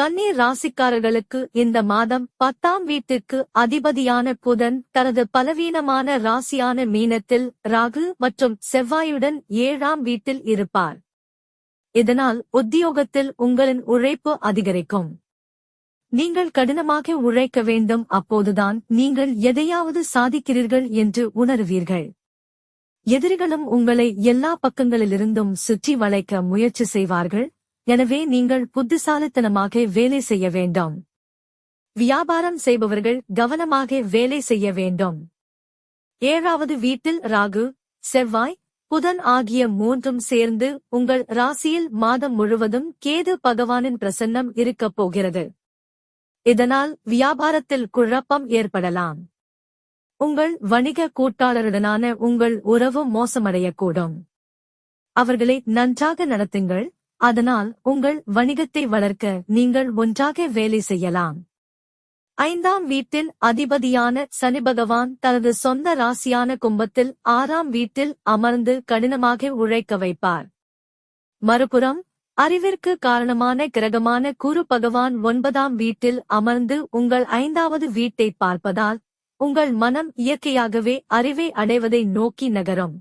கன்னி ராசிக்காரர்களுக்கு இந்த மாதம் 10ஆம் வீட்டிற்கு அதிபதியான புதன் தனது பலவீனமான ராசியான மீனத்தில் ராகு மற்றும் செவ்வாயுடன் 7ஆம் வீட்டில் இருப்பார். இதனால் உத்தியோகத்தில் உங்களின் உழைப்பு அதிகரிக்கும். நீங்கள் கடினமாக உழைக்க வேண்டும். அப்போதுதான் நீங்கள் எதையாவது சாதிக்கிறீர்கள் என்று உணருவீர்கள். எதிரிகளும் உங்களை எல்லா பக்கங்களிலிருந்தும் சுற்றி வளைக்க முயற்சி செய்வார்கள். எனவே நீங்கள் புத்திசாலித்தனமாக வேலை செய்ய வேண்டும். வியாபாரம் செய்பவர்கள் கவனமாக வேலை செய்ய வேண்டும். 7வது வீட்டில் ராகு, செவ்வாய், புதன் ஆகிய மூன்றும் சேர்ந்து உங்கள் ராசியில் மாதம் முழுவதும் கேது பகவானின் பிரசன்னம் இருக்கப் போகிறது. இதனால் வியாபாரத்தில் குழப்பம் ஏற்படலாம். உங்கள் வணிக கூட்டாளருடனான உங்கள் உறவு மோசமடையக்கூடும். அவர்களை நன்றாக நடத்துங்கள். அதனால் உங்கள் வணிகத்தை வளர்க்க நீங்கள் ஒன்றாக வேலை செய்யலாம். 5ஆம் வீட்டில் அதிபதியான சனி பகவான் தனது சொந்த ராசியான கும்பத்தில் 6ஆம் வீட்டில் அமர்ந்து கடினமாக உழைக்க வைப்பார். மறுபுறம் அறிவிற்கு காரணமான கிரகமான குரு பகவான் 9ஆம் வீட்டில் அமர்ந்து உங்கள் 5வது வீட்டை பார்ப்பதால் உங்கள் மனம் இயற்கையாகவே அறிவை அடைவதை நோக்கி நகரும்.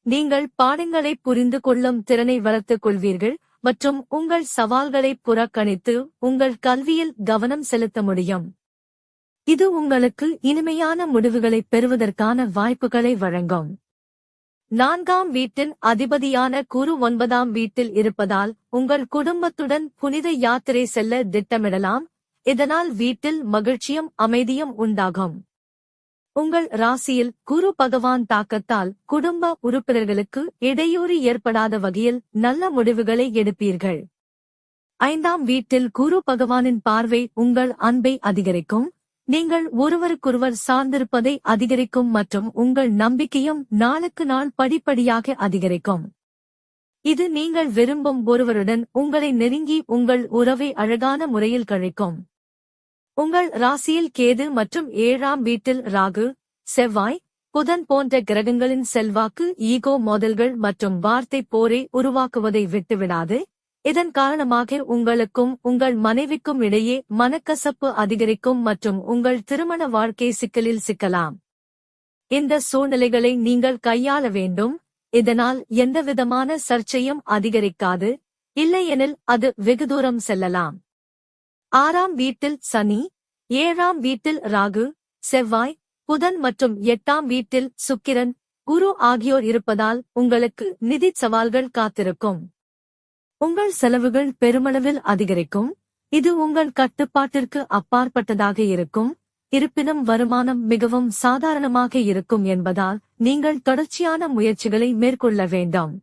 நீங்கள் பாடங்களை புரிந்து கொள்ளும் திறனை வளர்த்துக் கொள்வீர்கள் மற்றும் உங்கள் சவால்களை புறக்கணித்து உங்கள் கல்வியில் கவனம் செலுத்த முடியும். இது உங்களுக்கு இனிமையான முடிவுகளை பெறுவதற்கான வாய்ப்புகளை வழங்கும். 4ஆம் வீட்டின் அதிபதியான குரு 9ஆம் வீட்டில் இருப்பதால் உங்கள் குடும்பத்துடன் புனித யாத்திரை செல்ல திட்டமிடலாம். இதனால் வீட்டில் மகிழ்ச்சியும் அமைதியும் உண்டாகும். உங்கள் ராசியில் குரு பகவான் தாக்கத்தால் குடும்ப உறுப்பினர்களுக்கு இடையூறு ஏற்படாத வகையில் நல்ல முடிவுகளை எடுப்பீர்கள். 5ஆம் வீட்டில் குரு பகவானின் பார்வை உங்கள் அன்பை அதிகரிக்கும். நீங்கள் ஒருவருக்கொருவர் சார்ந்திருப்பதை அதிகரிக்கும் மற்றும் உங்கள் நம்பிக்கையும் நாளுக்கு நாள் படிப்படியாக அதிகரிக்கும். இது நீங்கள் விரும்பும் ஒருவருடன் உங்களை நெருங்கி உங்கள் உறவை அழகான முறையில் கழிக்கும். உங்கள் ராசியில் கேது மற்றும் 7ஆம் வீட்டில் ராகு, செவ்வாய், புதன் போன்ற கிரகங்களின் செல்வாக்கு ஈகோ மோதல்கள் மற்றும் வார்த்தை போரை உருவாக்குவதை விட்டுவிடாது. இதன் காரணமாக உங்களுக்கும் உங்கள் மனைவிக்கும் இடையே மனக்கசப்பு அதிகரிக்கும் மற்றும் உங்கள் திருமண வாழ்க்கை சிக்கலில் சிக்கலாம். இந்த சூழ்நிலைகளை நீங்கள் கையாள வேண்டும். இதனால் எந்தவிதமான சர்ச்சையும் அதிகரிக்காது. இல்லையெனில் அது வெகு தூரம் செல்லலாம். 6ஆம் வீட்டில் சனி, 7ஆம் வீட்டில் ராகு, செவ்வாய், புதன் மற்றும் 8ஆம் வீட்டில் சுக்கிரன், குரு ஆகியோர் இருப்பதால் உங்களுக்கு நிதி சவால்கள் காத்திருக்கும். உங்கள் செலவுகள் பெருமளவில் அதிகரிக்கும். இது உங்கள் கட்டுப்பாட்டிற்கு அப்பாற்பட்டதாக இருக்கும். இருப்பினும் வருமானம் மிகவும் சாதாரணமாக இருக்கும் என்பதால் நீங்கள் தொடர்ச்சியான முயற்சிகளை மேற்கொள்ள வேண்டும்.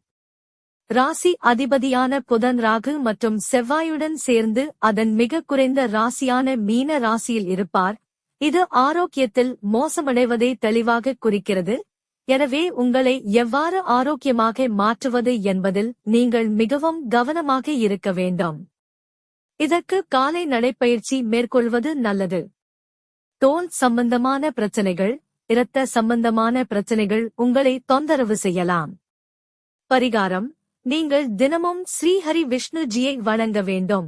ராசி அதிபதியான புதன் ராகு மற்றும் செவ்வாயுடன் சேர்ந்து அதன் மிக குறைந்த ராசியான மீன ராசியில் இருப்பார். இது ஆரோக்கியத்தில் மோசமடைவதை தெளிவாக குறிக்கிறது. எனவே உங்களை எவ்வாறு ஆரோக்கியமாக மாற்றுவது என்பதில் நீங்கள் மிகவும் கவனமாக இருக்க வேண்டும். இதற்கு காலை நடைப்பயிற்சி மேற்கொள்வது நல்லது. தோல் சம்பந்தமான பிரச்சனைகள், இரத்த சம்பந்தமான பிரச்சனைகள் உங்களை தொந்தரவு செய்யலாம். பரிகாரம்: நீங்கள் தினமும் ஸ்ரீஹரி விஷ்ணுஜியை வணங்க வேண்டும்.